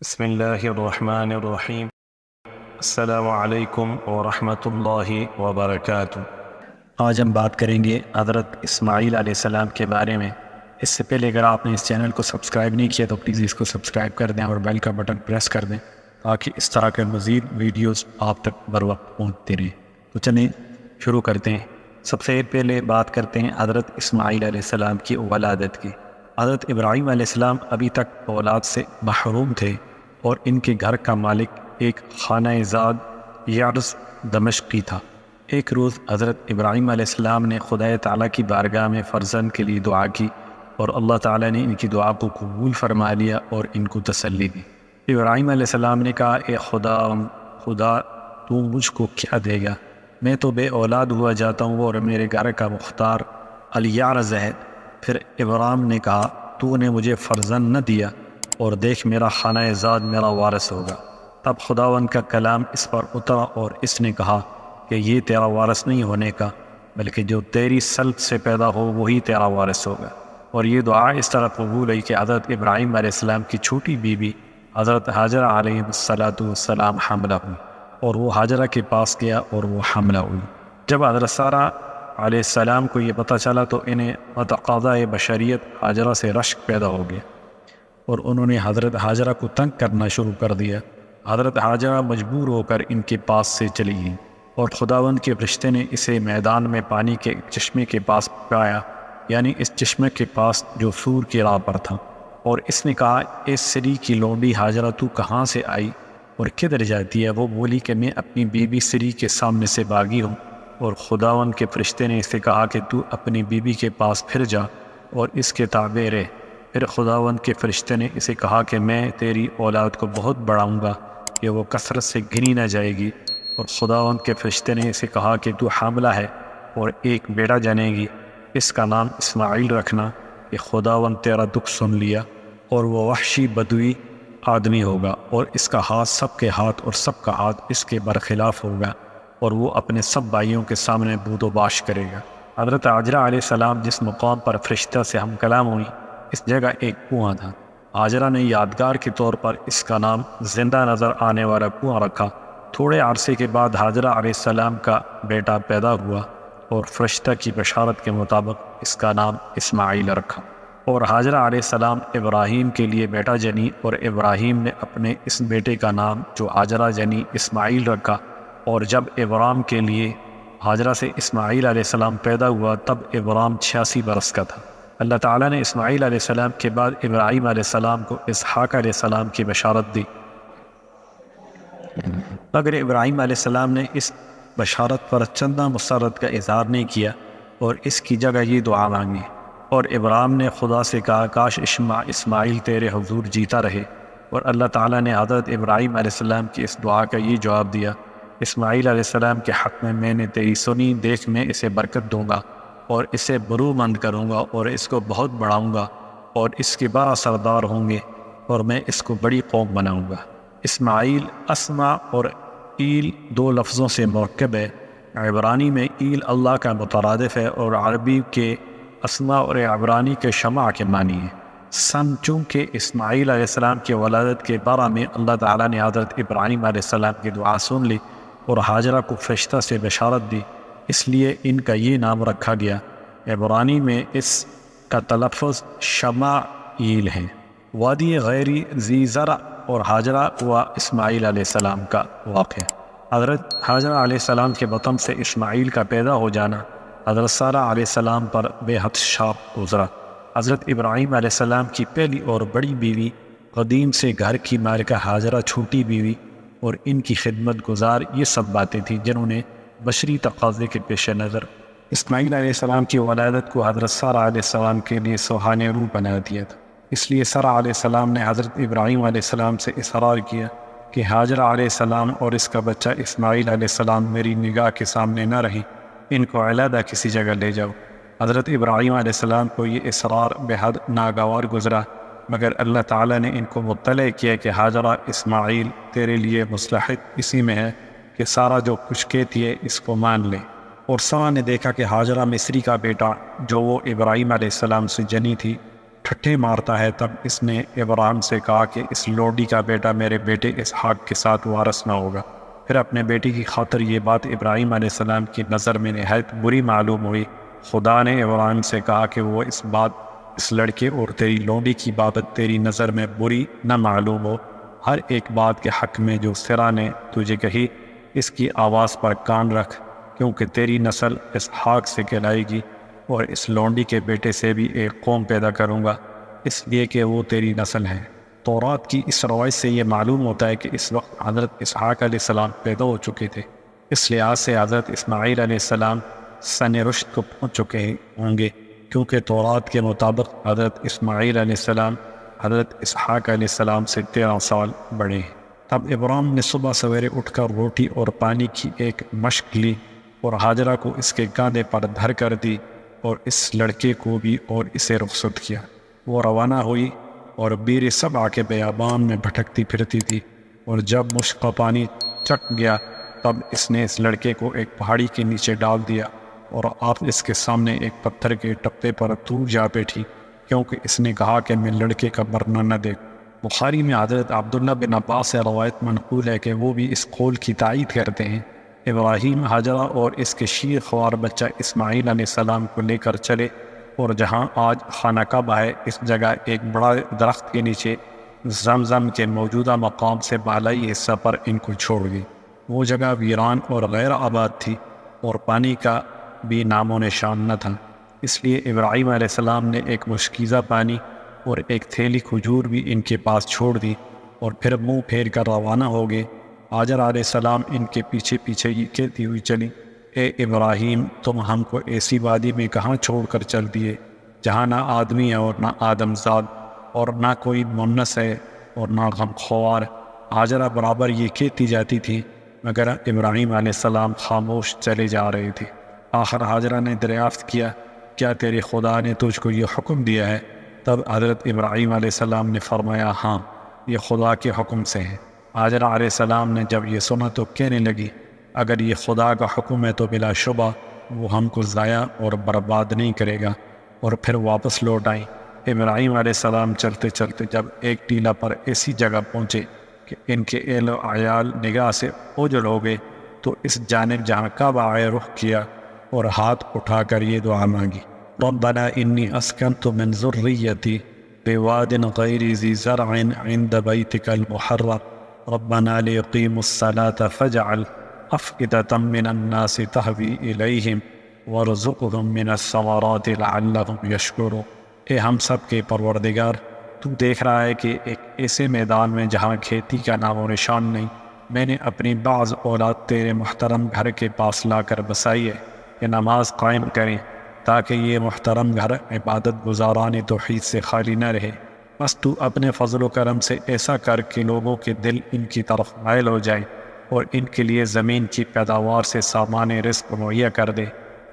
بسم اللہ الرحمن الرحیم۔ السلام علیکم ورحمۃ اللہ وبرکاتہ۔ آج ہم بات کریں گے حضرت اسماعیل علیہ السلام کے بارے میں۔ اس سے پہلے اگر آپ نے اس چینل کو سبسکرائب نہیں کیا تو پلیز اس کو سبسکرائب کر دیں اور بیل کا بٹن پریس کر دیں تاکہ اس طرح کے مزید ویڈیوز آپ تک بر وقت پہنچتے رہیں۔ تو چلیں شروع کرتے ہیں۔ سب سے پہلے بات کرتے ہیں حضرت اسماعیل علیہ السلام کی ولادت کی۔ حضرت ابراہیم علیہ السلام ابھی تک اولاد سے محروم تھے اور ان کے گھر کا مالک ایک خانہ زاد یعرز دمشقی تھا۔ ایک روز حضرت ابراہیم علیہ السلام نے خدا تعالیٰ کی بارگاہ میں فرزند کے لیے دعا کی اور اللہ تعالیٰ نے ان کی دعا کو قبول فرما لیا اور ان کو تسلی دی۔ ابراہیم علیہ السلام نے کہا، اے خدا تو مجھ کو کیا دے گا؟ میں تو بے اولاد ہوا جاتا ہوں اور میرے گھر کا مختار الیعرز ہے۔ پھر ابراہیم نے کہا، تو نے مجھے فرزند نہ دیا اور دیکھ میرا خانہ زاد میرا وارث ہوگا۔ تب خداوند کا کلام اس پر اترا اور اس نے کہا کہ یہ تیرا وارث نہیں ہونے کا بلکہ جو تیری سلب سے پیدا ہو وہی تیرا وارث ہوگا۔ اور یہ دعا اس طرح قبول ہوئی کہ حضرت ابراہیم علیہ السلام کی چھوٹی بیوی حضرت حاجرہ علیہ السلام حاملہ ہوئی اور وہ حاجرہ کے پاس گیا اور وہ حاملہ ہوئی۔ جب حضرت سارہ علیہ السلام کو یہ پتہ چلا تو انہیں متقاضۂ بشریت حاجرہ سے رشک پیدا ہو گیا اور انہوں نے حضرت حاجرہ کو تنگ کرنا شروع کر دیا۔ حضرت حاجرہ مجبور ہو کر ان کے پاس سے چلی گئیں اور خداوند کے فرشتے نے اسے میدان میں پانی کے چشمے کے پاس پایا، یعنی اس چشمے کے پاس جو سور کی راہ پر تھا، اور اس نے کہا، اے سری کی لونڈی حاجرہ تو کہاں سے آئی اور کدھر جاتی ہے؟ وہ بولی کہ میں اپنی بیوی سری کے سامنے سے بھاگی ہوں، اور خداوند کے فرشتے نے اسے کہا کہ تو اپنی بیوی کے پاس پھر جا اور اس کے تابع رہ۔ پھر خداوند کے فرشتے نے اسے کہا کہ میں تیری اولاد کو بہت بڑھاؤں گا کہ وہ کثرت سے گنی نہ جائے گی، اور خداوند کے فرشتے نے اسے کہا کہ تو حاملہ ہے اور ایک بیٹا جنے گی، اس کا نام اسماعیل رکھنا کہ خداوند تیرا دکھ سن لیا، اور وہ وحشی بدوی آدمی ہوگا اور اس کا ہاتھ سب کے ہاتھ اور سب کا ہاتھ اس کے برخلاف ہوگا، اور وہ اپنے سب بھائیوں کے سامنے بود و باش کرے گا۔ حضرت حاجرہ علیہ السلام جس مقام پر فرشتہ سے ہم کلام ہوئی اس جگہ ایک کنواں تھا۔ حاجرہ نے یادگار کے طور پر اس کا نام زندہ نظر آنے والا کنواں رکھا۔ تھوڑے عرصے کے بعد حاجرہ علیہ السلام کا بیٹا پیدا ہوا اور فرشتہ کی بشارت کے مطابق اس کا نام اسماعیل رکھا۔ اور حاجرہ علیہ السلام ابراہیم کے لیے بیٹا جنی اور ابراہیم نے اپنے اس بیٹے کا نام جو حاجرہ جنی اسماعیل رکھا۔ اور جب ابراہیم کے لیے حاجرہ سے اسماعیل علیہ السلام پیدا ہوا تب ابراہیم 86 برس کا تھا۔ اللہ تعالیٰ نے اسماعیل علیہ السلام کے بعد ابراہیم علیہ السلام کو اسحاق علیہ السلام کی بشارت دی، مگر ابراہیم علیہ السلام نے اس بشارت پر چندہ مسرت کا اظہار نہیں کیا اور اس کی جگہ یہ دعا مانگی، اور ابراہیم نے خدا سے کہا، کاش اسماعیل تیرے حضور جیتا رہے، اور اللہ تعالیٰ نے حضرت ابراہیم علیہ السلام کی اس دعا کا یہ جواب دیا، اسماعیل علیہ السلام کے حق میں نے تیری سنی، دیکھ میں اسے برکت دوں گا اور اسے برومند کروں گا اور اس کو بہت بڑھاؤں گا اور اس کے 12 سردار ہوں گے اور میں اس کو بڑی قوم بناؤں گا۔ اسماعیل اسما اور ایل دو لفظوں سے مرکب ہے۔ عبرانی میں ایل اللہ کا مترادف ہے اور عربی کے اسما اور عبرانی کے شمع کے معنی ہے۔ چونکہ اسماعیل علیہ السلام کی ولادت کے بارے میں اللہ تعالیٰ نے حضرت ابراہیم علیہ السلام کی دعا سن لی اور حاجرہ کو فرشتہ سے بشارت دی، اس لیے ان کا یہ نام رکھا گیا۔ عبرانی میں اس کا تلفظ شمائیل ہے۔ وادی غیری ذی زرع اور حاجرہ و اسماعیل علیہ السلام کا واقعہ۔ حضرت حاجرہ علیہ السلام کے بطن سے اسماعیل کا پیدا ہو جانا حضرت سارہ علیہ السلام پر بے حد شاق گزرا۔ حضرت ابراہیم علیہ السلام کی پہلی اور بڑی بیوی، قدیم سے گھر کی مالکہ حاجرہ چھوٹی بیوی اور ان کی خدمت گزار، یہ سب باتیں تھیں جنہوں نے بشری تقاضے کے پیش نظر اسماعیل علیہ السلام کی ولادت کو حضرت سارہ علیہ السلام کے لیے سوہانِ روح بنا دیا تھا۔ اس لیے سارہ علیہ السلام نے حضرت ابراہیم علیہ السلام سے اصرار کیا کہ حاجرہ علیہ السلام اور اس کا بچہ اسماعیل علیہ السلام میری نگاہ کے سامنے نہ رہیں، ان کو علیحدہ کسی جگہ لے جاؤ۔ حضرت ابراہیم علیہ السلام کو یہ اصرار بے حد ناگوار گزرا، مگر اللہ تعالیٰ نے ان کو مطلع کیا کہ حاجرہ اسماعیل تیرے لیے مصلحت اسی میں ہے کہ سارہ جو کچھ کہتی ہے اس کو مان لے۔ اور سارہ نے دیکھا کہ حاجرہ مصری کا بیٹا جو وہ ابراہیم علیہ السلام سے جنی تھی ٹھٹھے مارتا ہے، تب اس نے ابراہیم سے کہا کہ اس لوڈی کا بیٹا میرے بیٹے اسحاق کے ساتھ وارث نہ ہوگا۔ پھر اپنے بیٹی کی خاطر یہ بات ابراہیم علیہ السلام کی نظر میں نہایت بری معلوم ہوئی۔ خدا نے ابراہیم سے کہا کہ وہ اس لڑکے اور تیری لونڈی کی بابت تیری نظر میں بری نہ معلوم ہو۔ ہر ایک بات کے حق میں جو سرا نے تجھے کہی، اس کی آواز پر کان رکھ، کیونکہ تیری نسل اسحاق سے کہلائے گی، اور اس لونڈی کے بیٹے سے بھی ایک قوم پیدا کروں گا، اس لیے کہ وہ تیری نسل ہے۔ تورات کی اس روایت سے یہ معلوم ہوتا ہے کہ اس وقت حضرت اسحاق علیہ السلام پیدا ہو چکے تھے۔ اس لحاظ سے حضرت اسماعیل علیہ السلام سن رشد کو پہنچ چکے ہوں گے، کیونکہ تورات کے مطابق حضرت اسماعیل علیہ السلام حضرت اسحاق علیہ السلام سے 13 سال بڑے ہیں۔ تب ابراہیم نے صبح سویرے اٹھ کر روٹی اور پانی کی ایک مشق لی اور ہاجرہ کو اس کے کاندھے پر دھر کر دی، اور اس لڑکے کو بھی اور اسے رخصت کیا۔ وہ روانہ ہوئی اور بیر سبع کے بیابان میں بھٹکتی پھرتی تھی، اور جب مشق کا پانی چک گیا تب اس نے اس لڑکے کو ایک پہاڑی کے نیچے ڈال دیا، اور آپ اس کے سامنے ایک پتھر کے ٹپے پر دور جا بیٹھی، کیونکہ اس نے کہا کہ میں لڑکے کا مرنا نہ دیکھ۔ بخاری میں حضرت عبداللہ بن عباس سے روایت منقول ہے کہ وہ بھی اس قول کی تائید کرتے ہیں۔ ابراہیم ہاجرہ اور اس کے شیر خوار بچہ اسماعیل علیہ السلام کو لے کر چلے، اور جہاں آج خانہ کعبہ ہے اس جگہ ایک بڑا درخت کے نیچے زمزم کے موجودہ مقام سے بالائی حصہ پر ان کو چھوڑ گئی۔ وہ جگہ ویران اور غیر آباد تھی، اور پانی کا بھی نام و نشان نہ تھا، اس لیے ابراہیم علیہ السلام نے ایک مشکیزہ پانی اور ایک تھیلی کھجور بھی ان کے پاس چھوڑ دی، اور پھر منہ پھیر کر روانہ ہو گئے۔ ہاجر علیہ السلام ان کے پیچھے پیچھے یہ کہتی ہوئی چلی، اے ابراہیم، تم ہم کو ایسی وادی میں کہاں چھوڑ کر چل دیے جہاں نہ آدمی ہے اور نہ آدم زاد، اور نہ کوئی مونس ہے اور نہ غمخوار۔ ہاجرہ برابر یہ کہتی جاتی تھی، مگر ابراہیم علیہ السلام خاموش چلے جا رہے تھے۔ آخر ہاجرہ نے دریافت کیا، کیا تیرے خدا نے تجھ کو یہ حکم دیا ہے؟ تب حضرت ابراہیم علیہ السلام نے فرمایا، ہاں، یہ خدا کے حکم سے ہے۔ ہاجرہ علیہ السلام نے جب یہ سنا تو کہنے لگی، اگر یہ خدا کا حکم ہے تو بلا شبہ وہ ہم کو ضائع اور برباد نہیں کرے گا، اور پھر واپس لوٹ آئیں۔ ابراہیم علیہ السلام چلتے چلتے جب ایک ٹیلہ پر ایسی جگہ پہنچے کہ ان کے اہل و عیال نگاہ سے اوجھل ہو گئے، تو اس جانب جہاں کعبہ آئے رخ کیا اور ہاتھ اٹھا کر یہ دعا مانگی، ربنا انی اسکنت من ذریتی بواد غیر ذی زرع عند بیتک المحرم ربنا لیقیموا الصلاة فاجعل افئدة من الناس تہوی الیہم وارزقهم من الثمرات لعلهم یشکرون۔ اے ہم سب کے پروردگار، تو دیکھ رہا ہے کہ ایک ایسے میدان میں جہاں کھیتی کا نام و نشان نہیں، میں نے اپنی بعض اولاد تیرے محترم گھر کے پاس لا کر بسائی ہے کہ نماز قائم کریں، تاکہ یہ محترم گھر عبادت گزاران توحید سے خالی نہ رہے۔ بس تو اپنے فضل و کرم سے ایسا کر کہ لوگوں کے دل ان کی طرف مائل ہو جائیں، اور ان کے لیے زمین کی پیداوار سے سامان رزق مہیا کر دے،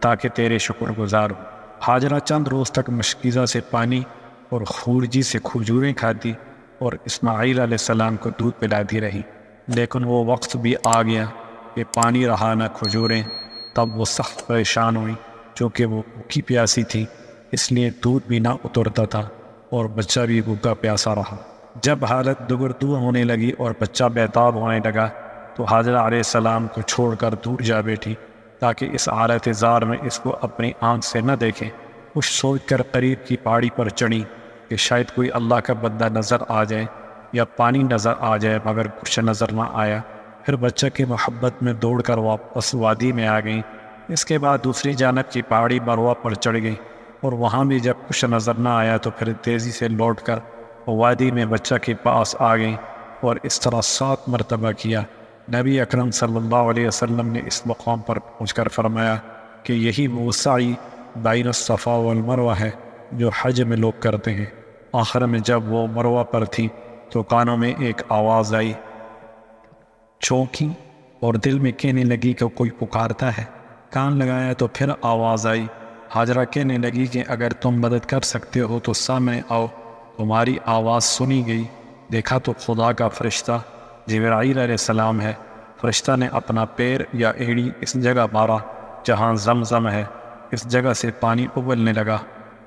تاکہ تیرے شکر گزار ہو۔ ہاجرہ چند روز تک مشکیزہ سے پانی اور خورجی سے کھجوریں کھاتی اور اسماعیل علیہ السلام کو دودھ پلاتی رہی، لیکن وہ وقت بھی آ گیا کہ پانی رہا نہ کھجوریں۔ تب وہ سخت پریشان ہوئی، چونکہ وہ بھوکی پیاسی تھی، اس لیے دودھ بھی نہ اترتا تھا اور بچہ بھی بھوکا پیاسا رہا۔ جب حالت دگردو ہونے لگی اور بچہ بیتاب ہونے لگا تو حاجرہ علیہ السلام کو چھوڑ کر دور جا بیٹھی، تاکہ اس حالت زار میں اس کو اپنی آنکھ سے نہ دیکھیں۔ کچھ سوچ کر قریب کی پہاڑی پر چڑھی کہ شاید کوئی اللہ کا بندہ نظر آ جائے یا پانی نظر آ جائے، مگر کچھ نظر نہ آیا۔ پھر بچہ کی محبت میں دوڑ کر واپس وادی میں آ گئیں۔ اس کے بعد دوسری جانب کی پہاڑی مروہ پر چڑھ گئیں، اور وہاں بھی جب کچھ نظر نہ آیا تو پھر تیزی سے لوٹ کر وادی میں بچہ کے پاس آ گئیں، اور اس طرح 7 مرتبہ کیا۔ نبی اکرم صلی اللہ علیہ وسلم نے اس مقام پر پہنچ کر فرمایا کہ یہی وہ سعی بین الصفا والمروہ ہے جو حج میں لوگ کرتے ہیں۔ آخر میں جب وہ مروہ پر تھی تو کانوں میں ایک آواز آئی، چونکی اور دل میں کہنے لگی کہ کوئی پکارتا ہے۔ کان لگایا تو پھر آواز آئی۔ ہاجرہ کہنے لگی کہ اگر تم مدد کر سکتے ہو تو سامنے آؤ۔ تمہاری آواز سنی گئی، دیکھا تو خدا کا فرشتہ جبرائیل علیہ السلام ہے۔ فرشتہ نے اپنا پیر یا ایڑی اس جگہ مارا جہاں زمزم ہے، اس جگہ سے پانی ابلنے لگا،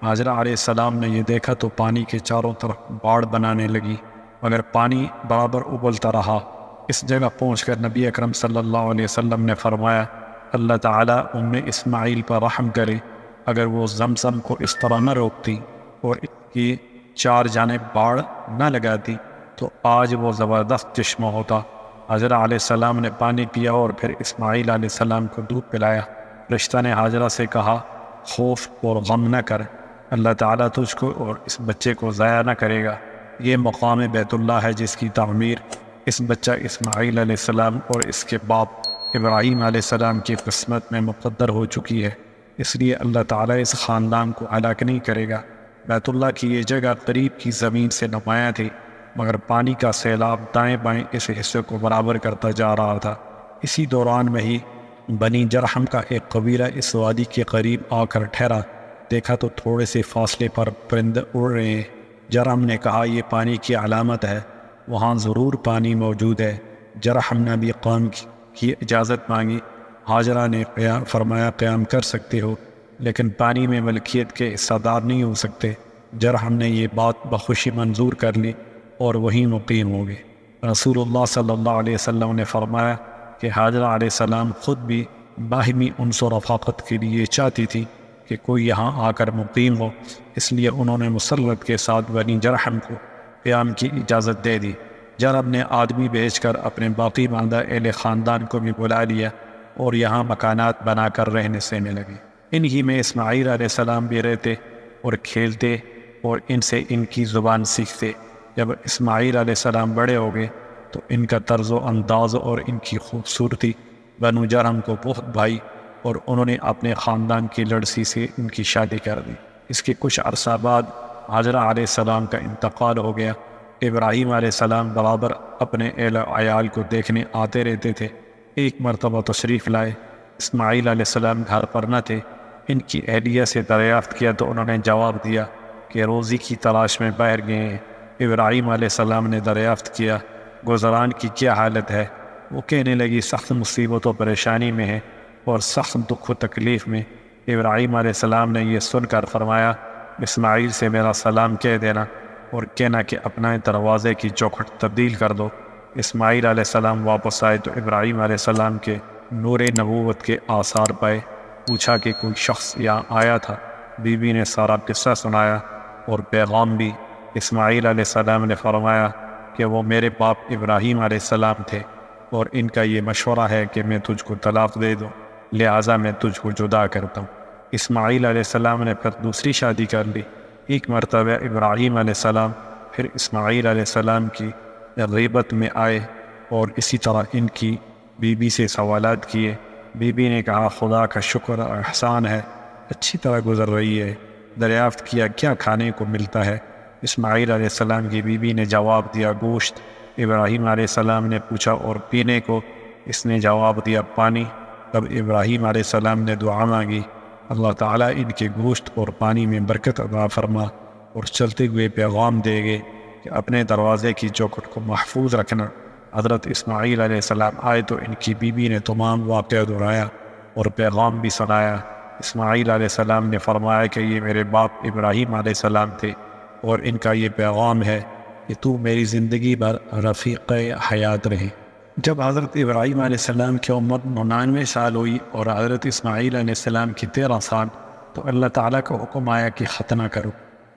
حاجرہ علیہ السلام نے یہ دیکھا تو پانی کے چاروں طرف باڑ بنانے لگی، مگر پانی برابر ابلتا رہا۔ اس جگہ پہنچ کر نبی اکرم صلی اللہ علیہ وسلم نے فرمایا، اللہ تعالیٰ اسماعیل پر رحم کرے، اگر وہ زمزم کو اس طرح نہ روکتی اور اس کی چار جانب باڑ نہ لگاتی تو آج وہ زبردست چشمہ ہوتا۔ حاجرہ علیہ السلام نے پانی پیا اور پھر اسماعیل علیہ السلام کو دودھ پلایا۔ فرشتہ نے حاجرہ سے کہا، خوف اور غم نہ کر، اللہ تعالیٰ تجھ کو اور اس بچے کو ضائع نہ کرے گا۔ یہ مقام بیت اللہ ہے جس کی تعمیر اس بچہ اسماعیل علیہ السلام اور اس کے باپ ابراہیم علیہ السلام کی قسمت میں مقدر ہو چکی ہے، اس لیے اللہ تعالیٰ اس خاندان کو ہلاک نہیں کرے گا۔ بیت اللہ کی یہ جگہ قریب کی زمین سے نمایاں تھی، مگر پانی کا سیلاب دائیں بائیں اس حصے کو برابر کرتا جا رہا تھا۔ اسی دوران میں ہی بنی جرحم کا ایک قبیلہ اس وادی کے قریب آ کر ٹھہرا۔ دیکھا تو تھوڑے سے فاصلے پر پرندے اڑ رہے ہیں۔ جرحم نے کہا، یہ پانی کی علامت ہے، وہاں ضرور پانی موجود ہے۔ جرحم نے بھی قیام کی اجازت مانگی۔ حاجرہ نے فرمایا، قیام کر سکتے ہو، لیکن پانی میں ملکیت کے حصہ دار نہیں ہو سکتے۔ جرحم نے یہ بات بخوشی منظور کر لی اور وہیں مقیم ہو گئے۔ رسول اللہ صلی اللہ علیہ وسلم نے فرمایا کہ حاجرہ علیہ السلام خود بھی باہمی انس و رفاقت کے لیے چاہتی تھی کہ کوئی یہاں آ کر مقیم ہو، اس لیے انہوں نے مسرت کے ساتھ بنی جرحم کو قیام کی اجازت دے دی۔ جرحم نے آدمی بھیج کر اپنے باقی ماندہ اہل خاندان کو بھی بلا لیا اور یہاں مکانات بنا کر رہنے سہنے لگے۔ انہی میں اسماعیل علیہ السلام بھی رہتے اور کھیلتے اور ان سے ان کی زبان سیکھتے۔ جب اسماعیل علیہ السلام بڑے ہو گئے تو ان کا طرز و انداز اور ان کی خوبصورتی بنو جرحم کو بہت بھائی اور انہوں نے اپنے خاندان کی لڑکی سے ان کی شادی کر دی۔ اس کے کچھ عرصہ بعد حاجرہ علیہ السلام کا انتقال ہو گیا۔ ابراہیم علیہ السلام برابر اپنے اہل و عیال کو دیکھنے آتے رہتے تھے۔ ایک مرتبہ تشریف لائے، اسماعیل علیہ السلام گھر پر نہ تھے۔ ان کی اہلیہ سے دریافت کیا تو انہوں نے جواب دیا کہ روزی کی تلاش میں باہر گئے ہیں۔ ابراہیم علیہ السلام نے دریافت کیا، گزران کی کیا حالت ہے؟ وہ کہنے لگی، سخت مصیبت و پریشانی میں ہے اور سخت دکھ و تکلیف میں۔ ابراہیم علیہ السلام نے یہ سن کر فرمایا، اسماعیل سے میرا سلام کہہ دینا اور کہنا کہ اپنا دروازے کی چوکھٹ تبدیل کر دو۔ اسماعیل علیہ السلام واپس آئے تو ابراہیم علیہ السلام کے نور نبوت کے آثار پائے۔ پوچھا کہ کوئی شخص یہاں آیا تھا؟ بی بی نے سارا قصہ سنایا اور پیغام بھی۔ اسماعیل علیہ السلام نے فرمایا کہ وہ میرے باپ ابراہیم علیہ السلام تھے اور ان کا یہ مشورہ ہے کہ میں تجھ کو طلاق دے دوں، لہٰذا میں تجھ کو جدا کرتا ہوں۔ اسماعیل علیہ السلام نے پھر دوسری شادی کر لی۔ ایک مرتبہ ابراہیم علیہ السلام پھر اسماعیل علیہ السلام کی غیبت میں آئے اور اسی طرح ان کی بی بی سے سوالات کیے۔ بی بی نے کہا، خدا کا شکر اور احسان ہے، اچھی طرح گزر رہی ہے۔ دریافت کیا، کیا کھانے کو ملتا ہے؟ اسماعیل علیہ السلام کی بیوی نے جواب دیا، گوشت۔ ابراہیم علیہ السلام نے پوچھا، اور پینے کو؟ اس نے جواب دیا، پانی۔ تب ابراہیم علیہ السلام نے دعا مانگی، اللہ تعالیٰ ان کے گوشت اور پانی میں برکت عطا فرما، اور چلتے ہوئے پیغام دے گئے کہ اپنے دروازے کی چوکھٹ کو محفوظ رکھنا۔ حضرت اسماعیل علیہ السلام آئے تو ان کی بیوی نے تمام واقعہ دہرایا اور پیغام بھی سنایا۔ اسماعیل علیہ السلام نے فرمایا کہ یہ میرے باپ ابراہیم علیہ السلام تھے اور ان کا یہ پیغام ہے کہ تو میری زندگی بھر رفیق حیات رہے۔ جب حضرت ابراہیم علیہ السلام کی عمر 99 سال ہوئی اور حضرت اسماعیل علیہ السلام کی 13 سال، تو اللہ تعالیٰ کا حکم آیا کہ ختنہ کرو۔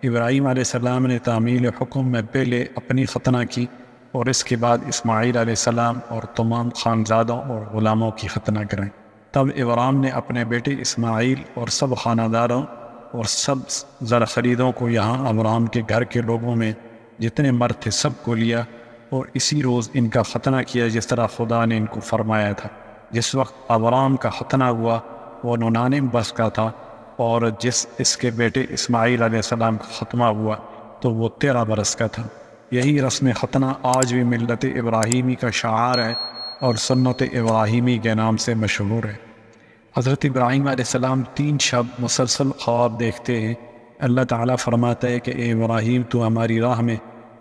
ابراہیم علیہ السلام نے تعمیل حکم میں پہلے اپنی ختنہ کی اور اس کے بعد اسماعیل علیہ السلام اور تمام خانزادوں اور غلاموں کی ختنہ کریں۔ تب ابراہیم نے اپنے بیٹے اسماعیل اور سب خانہ داروں اور سب زر خریدوں کو یہاں ابراہیم کے گھر کے لوگوں میں جتنے مرد تھے سب کو لیا اور اسی روز ان کا ختنہ کیا جس طرح خدا نے ان کو فرمایا تھا۔ جس وقت ابراہیم کا ختنہ ہوا وہ 99 برس کا تھا، اور اس کے بیٹے اسماعیل علیہ السلام کا ختمہ ہوا تو وہ 13 برس کا تھا۔ یہی رسم ختنہ آج بھی ملت ابراہیمی کا شعار ہے اور سنت ابراہیمی کے نام سے مشہور ہے۔ حضرت ابراہیم علیہ السلام 3 شب مسلسل خواب دیکھتے ہیں۔ اللہ تعالیٰ فرماتا ہے کہ اے ابراہیم، تو ہماری راہ میں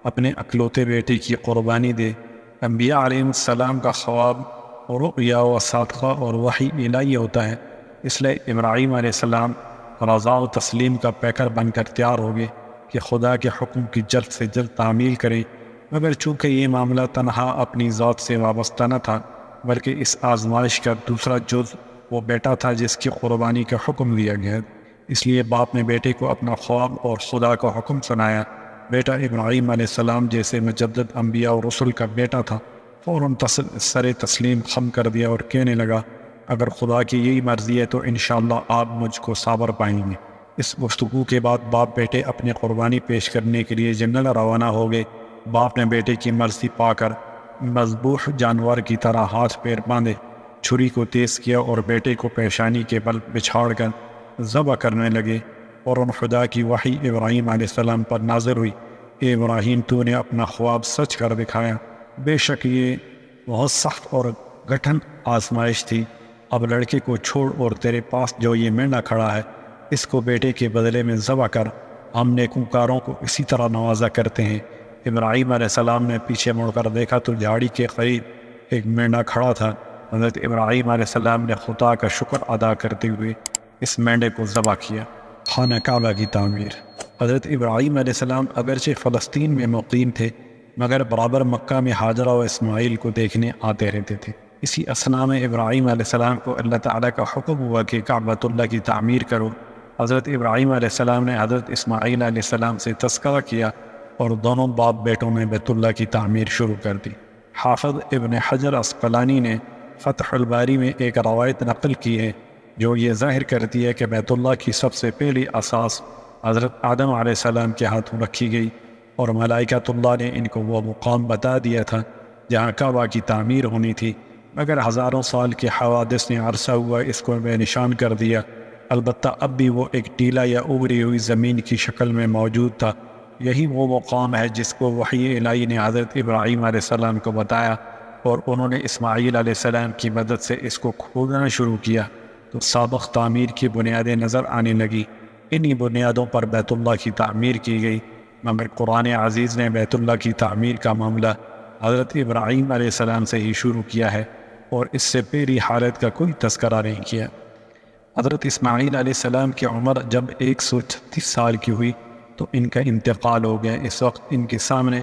اپنے اکلوتے بیٹے کی قربانی دے۔ انبیاء علیہ السلام کا خواب رؤیا و صادقہ اور وحی الہی ہوتا ہے، اس لیے ابراہیم علیہ السلام رضا و تسلیم کا پیکر بن کر تیار ہو گئے کہ خدا کے حکم کی جلد سے جلد تعمیل کریں، مگر چونکہ یہ معاملہ تنہا اپنی ذات سے وابستہ نہ تھا بلکہ اس آزمائش کا دوسرا جز وہ بیٹا تھا جس کی قربانی کا حکم دیا گیا، اس لیے باپ نے بیٹے کو اپنا خواب اور خدا کا حکم سنایا۔ بیٹا ابراہیم علیہ السلام جیسے مجدد انبیاء اور رسل کا بیٹا تھا، فوراً سر تسلیم خم کر دیا اور کہنے لگا، اگر خدا کی یہی مرضی ہے تو انشاءاللہ آپ مجھ کو صابر پائیں گے۔ اس گفتگو کے بعد باپ بیٹے اپنی قربانی پیش کرنے کے لیے جنگل روانہ ہو گئے۔ باپ نے بیٹے کی مرضی پا کر مذبوح جانور کی طرح ہاتھ پیر باندھے، چھری کو تیز کیا اور بیٹے کو پیشانی کے بل بچھاڑ کر ذبح کرنے لگے، اور ان خدا کی وحی ابراہیم علیہ السلام پر نازل ہوئی، اے ابراہیم تو نے اپنا خواب سچ کر دکھایا، بے شک یہ بہت سخت اور کٹھن آزمائش تھی۔ اب لڑکے کو چھوڑ اور تیرے پاس جو یہ مینڈا کھڑا ہے اس کو بیٹے کے بدلے میں ذبح کر، ہم نیکوکاروں کو اسی طرح نوازا کرتے ہیں۔ ابراہیم علیہ السلام نے پیچھے مڑ کر دیکھا تو جھاڑی کے قریب ایک مینڈا کھڑا تھا۔ حضرت ابراہیم علیہ السلام نے خدا کا شکر ادا کرتے ہوئے اس مینڈے کو ذبح کیا۔ خانہ کعبہ کی تعمیر۔ حضرت ابراہیم علیہ السلام اگرچہ فلسطین میں مقیم تھے مگر برابر مکہ میں حاجرہ و اسماعیل کو دیکھنے آتے رہتے تھے۔ اسی اثناء میں ابراہیم علیہ السلام کو اللہ تعالیٰ کا حکم ہوا کہ کعبۃ اللہ کی تعمیر کرو۔ حضرت ابراہیم علیہ السلام نے حضرت اسماعیل علیہ السلام سے تذکرہ کیا اور دونوں باپ بیٹوں نے بیت اللہ کی تعمیر شروع کر دی۔ حافظ ابن حجر عسقلانی نے فتح الباری میں ایک روایت نقل کی ہے جو یہ ظاہر کرتی ہے کہ بیت اللہ کی سب سے پہلی اساس حضرت آدم علیہ السلام کے ہاتھوں رکھی گئی، اور ملائکۃ اللہ نے ان کو وہ مقام بتا دیا تھا جہاں کعبہ کی تعمیر ہونی تھی، مگر ہزاروں سال کے حوادث نے عرصہ ہوا اس کو بے نشان کر دیا۔ البتہ اب بھی وہ ایک ٹیلا یا ابری ہوئی زمین کی شکل میں موجود تھا۔ یہی وہ مقام ہے جس کو وحی الہی نے حضرت ابراہیم علیہ السلام کو بتایا، اور انہوں نے اسماعیل علیہ السلام کی مدد سے اس کو کھودنا شروع کیا تو سابق تعمیر کی بنیادیں نظر آنے لگی۔ انہی بنیادوں پر بیت اللہ کی تعمیر کی گئی، مگر قرآن عزیز نے بیت اللہ کی تعمیر کا معاملہ حضرت ابراہیم علیہ السلام سے ہی شروع کیا ہے اور اس سے پہلی حالت کا کوئی تذکرہ نہیں کیا۔ حضرت اسماعیل علیہ السلام کی عمر جب 136 سال کی ہوئی تو ان کا انتقال ہو گیا۔ اس وقت ان کے سامنے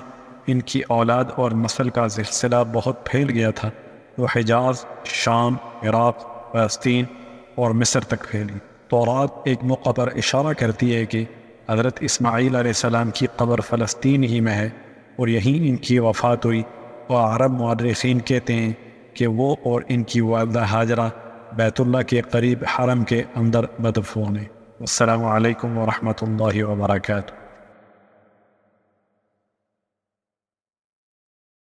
ان کی اولاد اور نسل کا سلسلہ بہت پھیل گیا تھا، وہ حجاز، شام، عراق، فلسطین اور مصر تک پھیلی۔ تورات ایک موقع پر اشارہ کرتی ہے کہ حضرت اسماعیل علیہ السلام کی قبر فلسطین ہی میں ہے اور یہیں ان کی وفات ہوئی، اور عرب مورخین کہتے ہیں کہ وہ اور ان کی والدہ ہاجرہ بیت اللہ کے قریب حرم کے اندر مدفون ہیں۔ السلام علیکم ورحمۃ اللہ وبرکاتہ۔